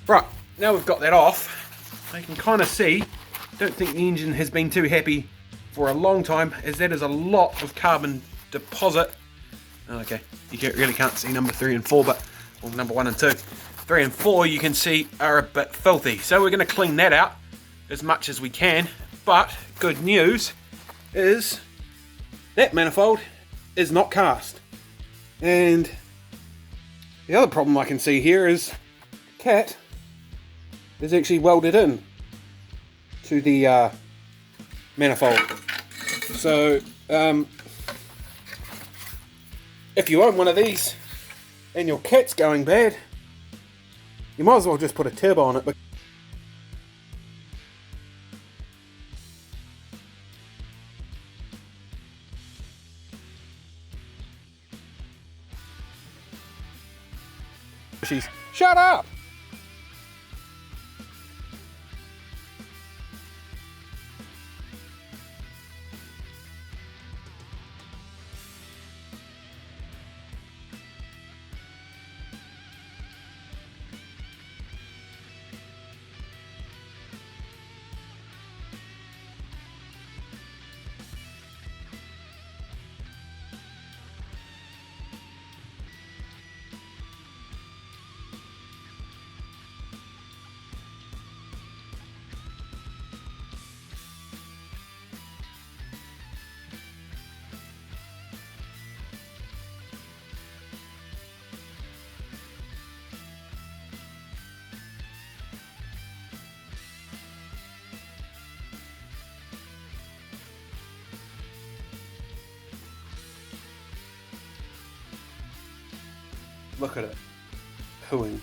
Right, now we've got that off, I can kind of see, don't think the engine has been too happy for a long time, as that is a lot of carbon deposit. Okay, you really can't see number 3 and 4, but well, number 1 and 2. 3 and 4 you can see are a bit filthy, so we're going to clean that out as much as we can. But good news is that manifold is not cast, and the other problem I can see here is cat is actually welded in to the manifold. So if you own one of these and your cat's going bad, you might as well just put a turbo on it. She's shut up. Look at it. Pooing.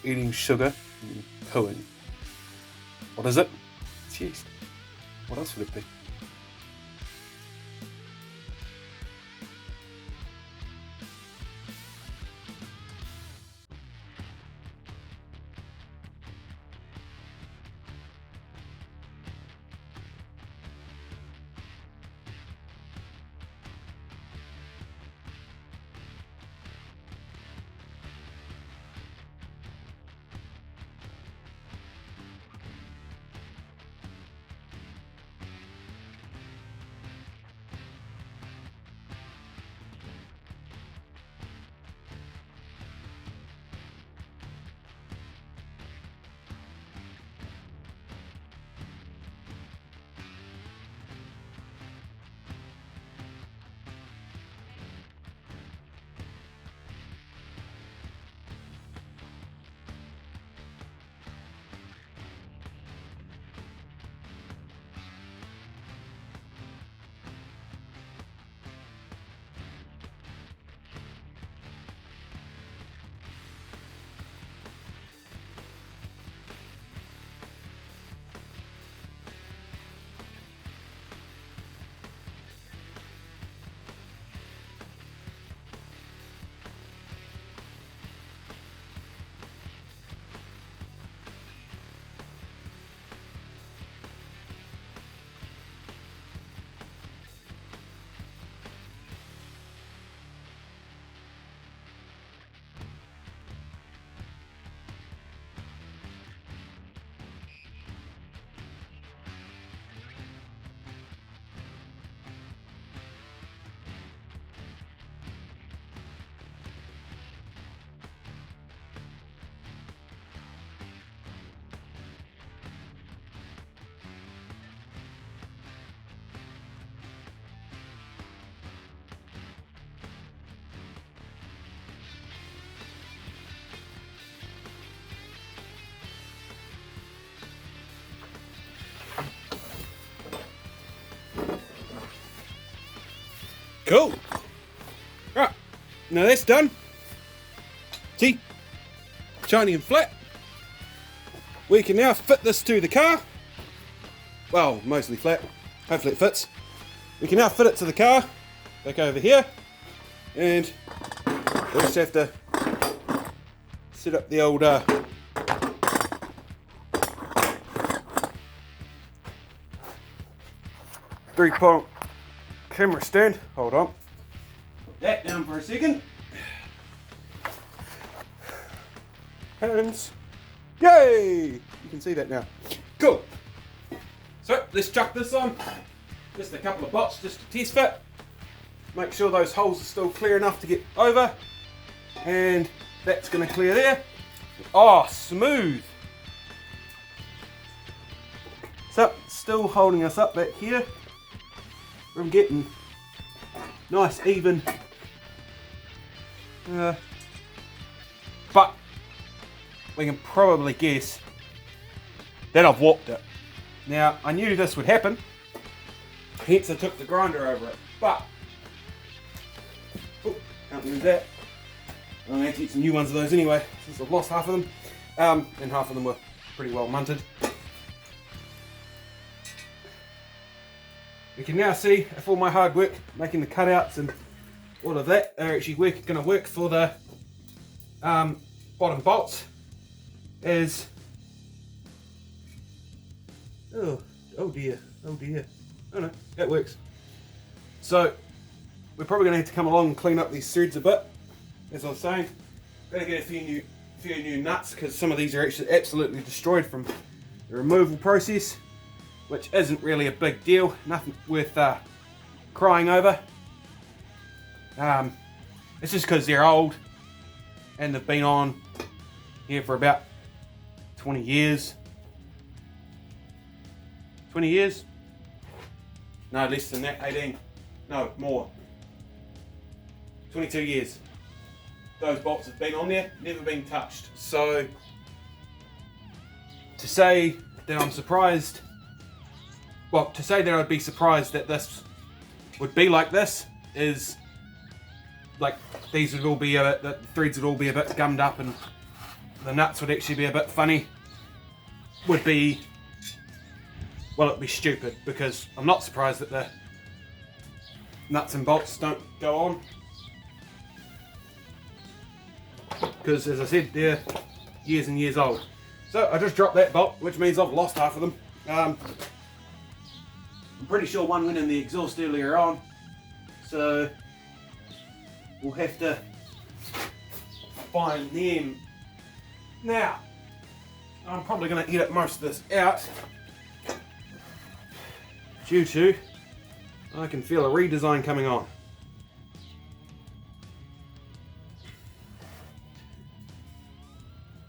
Eating sugar and pooing. What is it? It's yeast. What else would it be? Cool. Right, now that's done. See? Shiny and flat. We can now fit this to the car. Well, mostly flat. Hopefully it fits. We can now fit it to the car. Back over here. And we just have to set up the old 3-point camera stand. Hold on. Put that down for a second. Hands. Yay! You can see that now. Cool. So let's chuck this on. Just a couple of bolts just to test fit. Make sure those holes are still clear enough to get over. And that's going to clear there. Oh, smooth. So, still holding us up back here. I'm getting nice, even. But we can probably guess that I've warped it. Now, I knew this would happen, hence I took the grinder over it. But, oh, can't lose that. I'm going to get some new ones of those anyway, since I've lost half of them. And half of them were pretty well munted. We can now see if all my hard work making the cutouts and all of that are actually going to work for the bottom bolts. As oh dear, oh no, that works. So we're probably going to have to come along and clean up these threads a bit. As I was saying, going to get a few new nuts, because some of these are actually absolutely destroyed from the removal process, which isn't really a big deal, nothing worth crying over. It's just because they're old and they've been on here for about 20 years. 20 years? No, less than that, 18. No, more. 22 years. Those bolts have been on there, never been touched. So, to say that I'm surprised, well, to say that I'd be surprised that this would be like this is, like, these would all be, the threads would all be a bit gummed up and the nuts would actually be a bit funny, would be, well, it'd be stupid, because I'm not surprised that the nuts and bolts don't go on. Because, as I said, they're years and years old. So I just dropped that bolt, which means I've lost half of them. I'm pretty sure one went in the exhaust earlier on, so we'll have to find them. Now, I'm probably going to edit most of this out, due to I can feel a redesign coming on.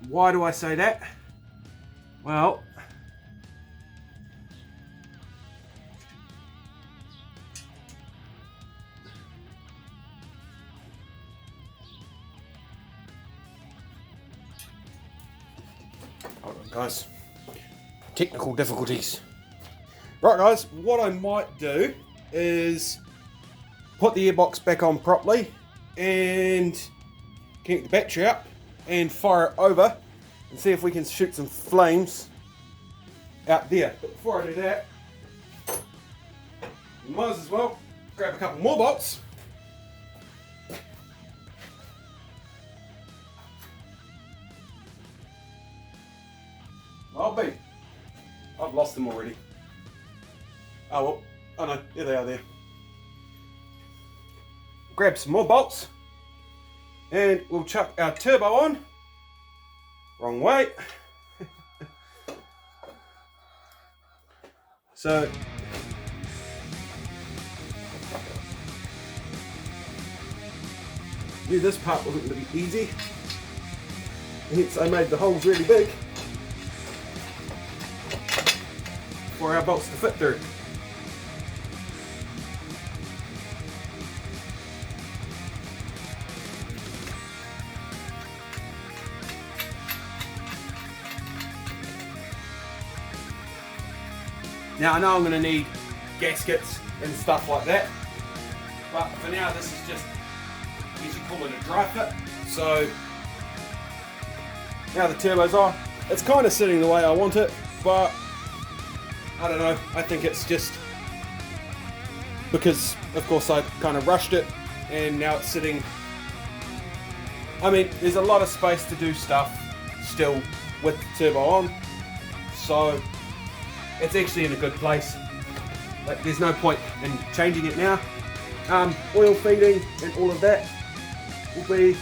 Why do I say that? Well, hold on guys, technical difficulties. Right guys, what I might do is put the airbox back on properly and connect the battery up and fire it over and see if we can shoot some flames out there. But before I do that, we might as well grab a couple more bolts. I've lost them already. Oh well, oh no, there they are there. Grab some more bolts and we'll chuck our turbo on. Wrong way. So knew this part wasn't going to be easy, hence I made the holes really big for our bolts to fit through. Now I know I'm going to need gaskets and stuff like that, but for now this is just, I guess you call it a dry fit. So now the turbo's on. It's kind of sitting the way I want it, but I don't know, I think it's just because of course I kind of rushed it and now it's sitting. I mean, there's a lot of space to do stuff still with the turbo on, so it's actually in a good place. Like, there's no point in changing it now. Oil feeding and all of that will be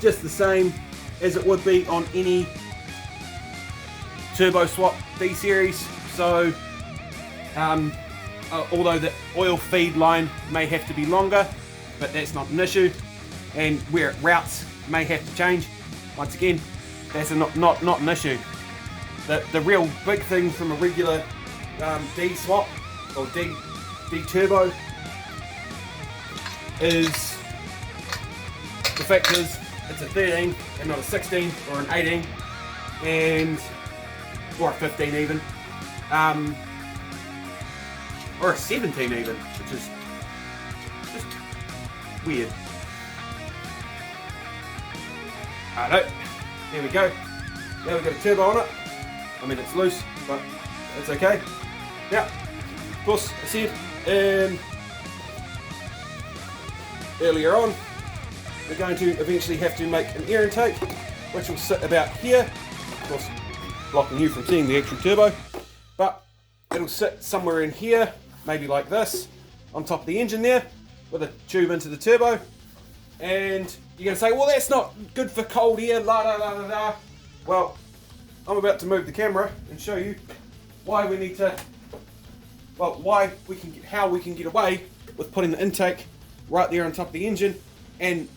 just the same as it would be on any turbo swap D series. So although the oil feed line may have to be longer, but that's not an issue, and where it routes may have to change, once again, that's not an issue. The real big thing from a regular D swap or D turbo is the fact is it's a 13 and not a 16 or an 18 or a 15 even, or a 17 even, which is just weird. Alright, there we go. Now we've got a turbo on it. I mean, it's loose, but it's okay. Now, of course, I said earlier on, we're going to eventually have to make an air intake, which will sit about here. Of course, blocking you from seeing the actual turbo, but it'll sit somewhere in here, maybe like this, on top of the engine there, with a tube into the turbo. And you're going to say, well, that's not good for cold air, la da da da da. Well, I'm about to move the camera and show you why we need to, well, how we can get away with putting the intake right there on top of the engine and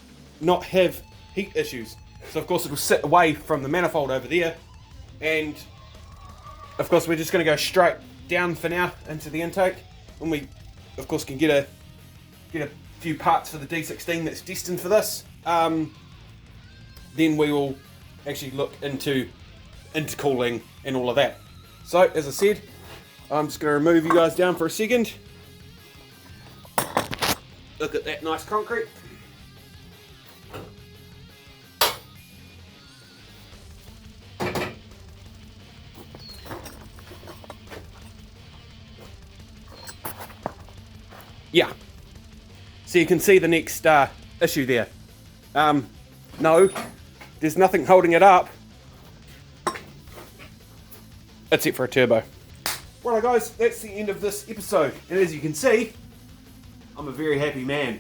not have heat issues. So of course it'll sit away from the manifold over there, and of course we're just going to go straight down for now into the intake, and we of course can get a few parts for the D16 that's destined for this. Then we will actually look into intercooling and all of that. So as I said, I'm just going to remove you guys down for a second. Look at that nice concrete. Yeah, so you can see the next issue there. No, there's nothing holding it up except for a turbo. Right guys, that's the end of this episode, and as you can see, I'm a very happy man.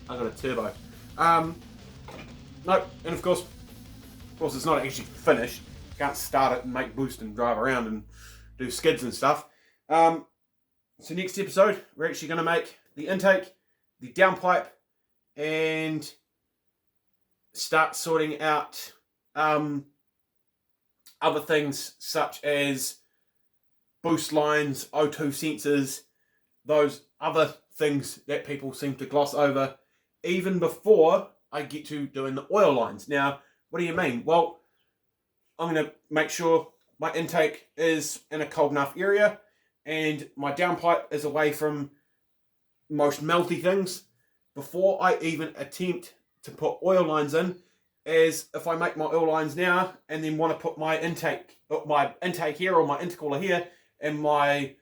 I got a turbo. No, and of course it's not actually finished. Can't start it and make boost and drive around and do skids and stuff. So next episode, we're actually going to make the intake, the downpipe, and start sorting out other things such as boost lines, O2 sensors, those other things that people seem to gloss over, even before I get to doing the oil lines. Now, what do you mean? Well, I'm going to make sure my intake is in a cold enough area, and my downpipe is away from most melty things before I even attempt to put oil lines in. As if I make my oil lines now and then want to put my intake here or my intercooler here, and my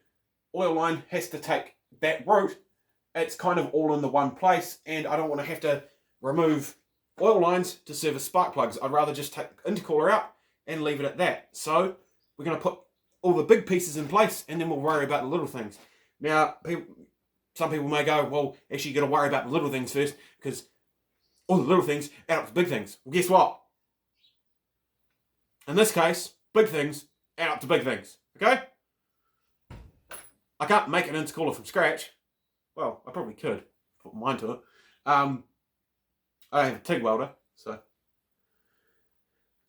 oil line has to take that route, it's kind of all in the one place, and I don't want to have to remove oil lines to service spark plugs. I'd rather just take the intercooler out and leave it at that. So we're going to put all the big pieces in place, and then we'll worry about the little things. Now, some people may go, well, actually you got to worry about the little things first, because all the little things add up to big things. Well, guess what? In this case, big things add up to big things, okay? I can't make an intercooler from scratch. Well, I probably could put mine to it. I have a TIG welder, so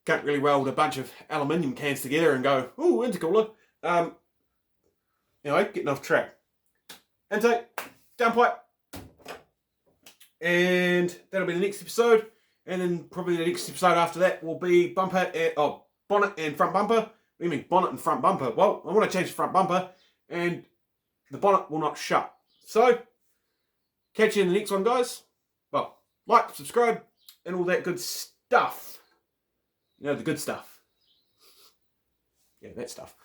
can't really weld a bunch of aluminium cans together and go, ooh, intercooler. Anyway, getting off track. Intake, downpipe, and that'll be the next episode. And then probably the next episode after that will be bonnet and front bumper. What do you mean, bonnet and front bumper? Well, I want to change the front bumper, and the bonnet will not shut. So, catch you in the next one, guys. Well, like, subscribe, and all that good stuff. You know, the good stuff. Yeah, that stuff.